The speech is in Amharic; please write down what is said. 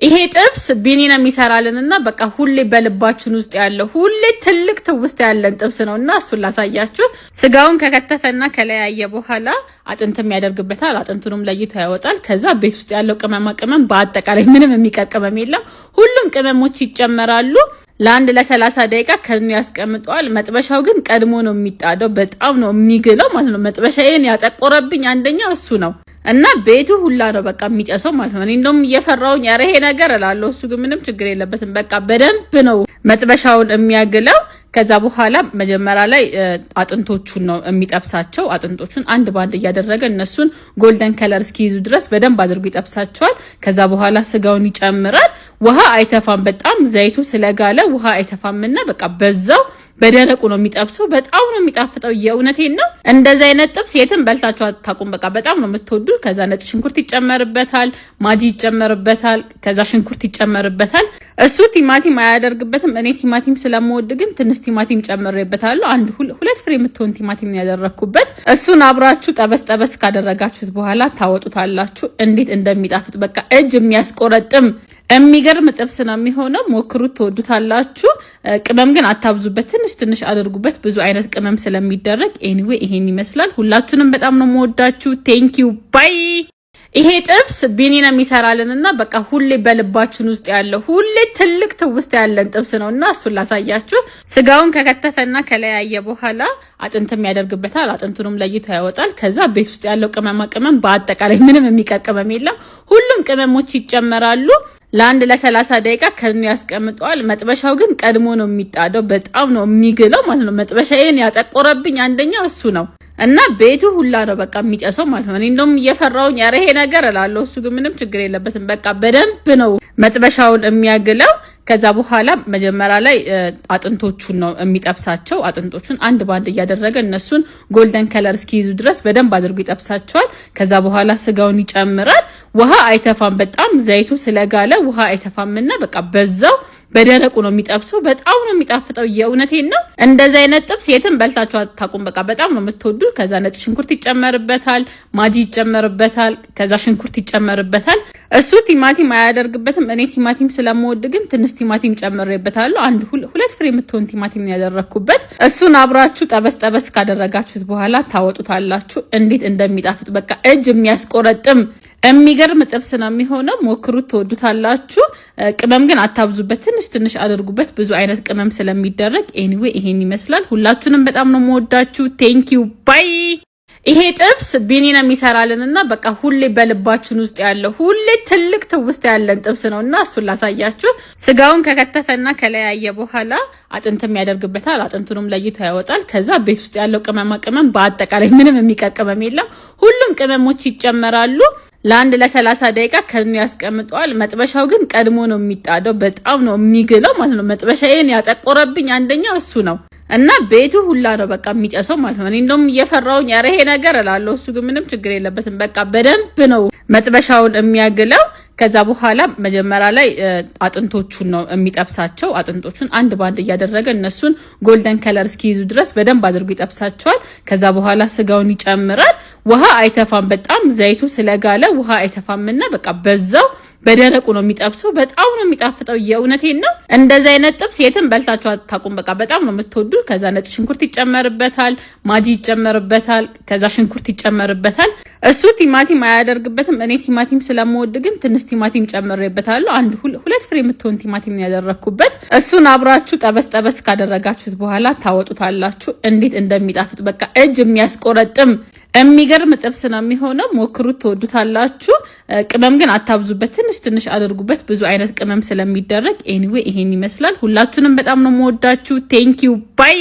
ይሄ ጥብስ ቢኒና የሚሰራልንና በቃ ሁሌ በልባችን ውስጥ ያለው ሁሌ ትልቅ ትውስት ያለን ጥብስ ነውና እሱን ላሳያችሁ። ስጋውን ከከተፈና ከለያየ በኋላ አጥንትም ያደርግበታል። አጥንቱንም ለይቶ ያወጣል። ከዛ ቤት ውስጥ ያለው ቅመማ ቅመም በአጠቃላይ ምንም የሚቀቀመም የለም። ሁሉም ቅመሞች ይጨመራሉ። ለአንድ ለ30 ደቂቃ ከኑ ያስቀምጣል። መጥበሻው ግን ቀድሞ ነው የሚጣደው። በጣም ነው የሚግለው ማለት ነው። መጥበሻዬን ያጠቆረብኝ አንደኛው እሱ ነው። እና ቤቱ ሁላ ነው በቃ የሚጨሰው ማለት ነው። እኔ እንደውም እየፈራውኝ ያረ ይሄ ነገር እላለሁ። እሱ ግን ምንም ችግር የለበትም። በቃ በደንብ ነው መጥበሻውን የሚያግለው። ከዛ በኋላ መጀመሪያ ላይ አጥንቶቹን ነው የሚጠብሳቸው። አጥንቶቹን አንድ ባንድ እያደረገ እነሱን ጎልደን ከለር እስኪይዙ ድረስ በደንብ አድርጎ ይጠብሳቸዋል። ከዛ በኋላ ስጋውን ይጨምራል። ውሃ አይተፋም። በጣም ዘይቱ ስለጋለ ውሃ አይተፋምና በቃ በዛው በደረቁ ነው የሚጠብሰው። በጣም ነው የሚጣፍጠው። የእውነቴን ነው። እንደዚህ አይነት ጥብስ የትም በልታችሁ አታውቁም። በቃ በጣም ነው የምትወዱ። ከዛ ነጭ ሽንኩርት ይጨመርበታል፣ ማጂ ይጨመርበታል፣ ከዛ ሽንኩርት ይጨመርበታል። እሱ ቲማቲም አያደርግበትም። እኔ ቲማቲም ስለምወድ ግን ትንሽ ቲማቲም ጨምሬበታለሁ። አንድ ሁለት ፍሬ የምትሆን ቲማቲም ያደረኩበት። እሱን አብራችሁ ጠበስ ካደረጋችሁት በኋላ ታወጡታላችሁ። እንዴት እንደሚጣፍጥ በቃ እጅ የሚያስቆረጥም የሚገርም ጥብስ ነው የሚሆነው። ሞክሩት፣ ትወዱታላችሁ። ቅመም ግን አታብዙበት፣ ትንሽ አድርጉበት። ብዙ አይነት ቅመም ስለሚደረግ ኤኒዌይ ይሄን ይመስላል። ሁላችሁንም በጣም ነው የምወዳችሁ። ቴንኪው ባይ። ይሄ ጥብስ ቢኒና የሚሰራልንና በቃ ሁሌ በልባችን ውስጥ ያለው ሁሌ ትልቅ ትውስት ያለን ጥብስ ነውና እሱን ላሳያችሁ። ስጋውን ከከተፈና ከለያየ በኋላ አጥንትም ያደርግበታል። አጥንቱንም ለይቶ ያወጣል። ከዛ ቤት ውስጥ ያለው ቅመማ ቅመም በአጠቃላይ ምንም የሚቀቀመም የለም። ሁሉም ቅመሞች ይጨመራሉ። ለአንድ ለ30 ደቂቃ ከኑ ያስቀምጣል። መጥበሻው ግን ቀድሞ ነው የሚጣደው። በጣም ነው የሚግለው ማለት ነው። መጥበሻዬን ያጠቆረብኝ አንደኛው እሱ ነው። እና ቤቱ ሁላ ነው በቃ የሚጨሰው ማለት ነው። እኔ እንደውም እየፈራውኝ ያረ ይሄ ነገር እላለሁ። እሱ ግን ምንም ችግር የለበትም። በቃ በደንብ ነው መጥበሻውን የሚያግለው። ከዛ በኋላ መጀመሪያ ላይ አጥንቶቹን ነው የሚጠብሳቸው። አጥንቶቹን አንድ ባንድ እያደረገ እነሱን ጎልደን ከለር እስኪይዙ ድረስ በደንብ አድርጎ ይጠብሳቸዋል። ከዛ በኋላ ስጋውን ይጨምራል። ውሃ አይተፋም። በጣም ዘይቱ ስለጋለ ውሃ አይተፋምና በቃ በዛው በደረቁ ነው የሚጠብሰው። በጣም ነው የሚጣፍጠው። የእውነቴን ነው። እንደዚህ አይነት ጥብስ የትም በልታችሁ አታውቁም። በቃ በጣም ነው የምትወዱ። ከዛ ነጭ ሽንኩርት ይጨመርበታል፣ ማጂ ይጨመርበታል፣ ከዛ ሽንኩርት ይጨመርበታል። እሱ ቲማቲም አያደርግበትም። እኔ ቲማቲም ስለምወድ ግን ትንሽ ቲማቲም ጨምሬበታለሁ። አንድ ሁለት ፍሬ የምትሆን ቲማቲም ያደረኩበት። እሱን አብራችሁ ጠበስ ካደረጋችሁት በኋላ ታወጡታላችሁ። እንዴት እንደሚጣፍጥ በቃ እጅ የሚያስቆረጥም የሚገርም ጥብስ ነው የሚሆነው። ሞክሩት፣ ትወዱታላችሁ። ቅመም ግን አታብዙበት፣ ትንሽ አድርጉበት። ብዙ አይነት ቅመም ስለሚደረግ ኤኒዌይ ይሄን ይመስላል። ሁላችሁንም በጣም ነው የምወዳችሁ። ቴንኪው ባይ። ይሄ ጥብስ ቢኒና የሚሰራልንና በቃ ሁሌ በልባችን ውስጥ ያለው ሁሌ ትልቅ ትውስት ያለን ጥብስ ነውና እሱን ላሳያችሁ። ስጋውን ከከተፈና ከለያየ በኋላ አጥንትም ያደርግበታል። አጥንቱንም ለይቶ ያወጣል። ከዛ ቤት ውስጥ ያለው ቅመማ ቅመም በአጠቃላይ ምንም የሚቀቀመም የለም። ሁሉም ቅመሞች ይጨመራሉ። ለአንድ ለ30 ደቂቃ ከኑ ያስቀምጣል። መጥበሻው ግን ቀድሞ ነው የሚጣደው። በጣም ነው የሚግለው ማለት ነው። መጥበሻዬን ያጠቆረብኝ አንደኛው እሱ ነው። እና ቤቱ ሁላ ነው በቃ የሚጨሰው ማለት ነው። እኔ እንደውም እየፈራውኝ ያረ ይሄ ነገር እላለሁ። እሱ ግን ምንም ችግር የለበትም። በቃ በደንብ ነው መጥበሻውን የሚያግለው። ከዛ በኋላ መጀመሪያ ላይ አጥንቶቹን ነው የሚጠብሳቸው። አጥንቶቹን አንድ ባንድ እያደረገ እነሱን ጎልደን ከለር እስኪይዙ ድረስ በደንብ አድርጎ ይጠብሳቸዋል። ከዛ በኋላ ስጋውን ይጨምራል። ውሃ አይተፋም። በጣም ዘይቱ ስለጋለ ውሃ አይተፋምና በቃ በዛው በደረቁ ነው የሚጠብሰው። በጣም ነው የሚጣፍጠው። የእውነቴን ነው። እንደዚህ አይነት ጥብስ የትም በልታችሁ አታውቁም። በቃ በጣም ነው የምትወዱ። ከዛ ነጭ ሽንኩርት ይጨመርበታል፣ ማጂ ይጨመርበታል፣ ከዛ ሽንኩርት ይጨመርበታል። እሱ ቲማቲም አያደርግበትም። እኔ ቲማቲም ስለምወድ ግን ትንሽ ቲማቲም ጨምሬበታለሁ። አንድ ሁለት ፍሬ የምትሆን ቲማቲም ያደረኩበት። እሱን አብራችሁ ጠበስ ካደረጋችሁት በኋላ ታወጡታላችሁ። እንዴት እንደሚጣፍጥ በቃ እጅ የሚያስቆረጥም የሚገርም ጥብስ ነው የሚሆነው። ሞክሩት፣ ትወዱታላችሁ። ቅመም ግን አታብዙበት፣ ትንሽ አድርጉበት። ብዙ አይነት ቅመም ስለሚደረግ ኤኒዌይ ይሄን ይመስላል። ሁላችሁንም በጣም ነው የምወዳችሁ። ቴንኪው ባይ።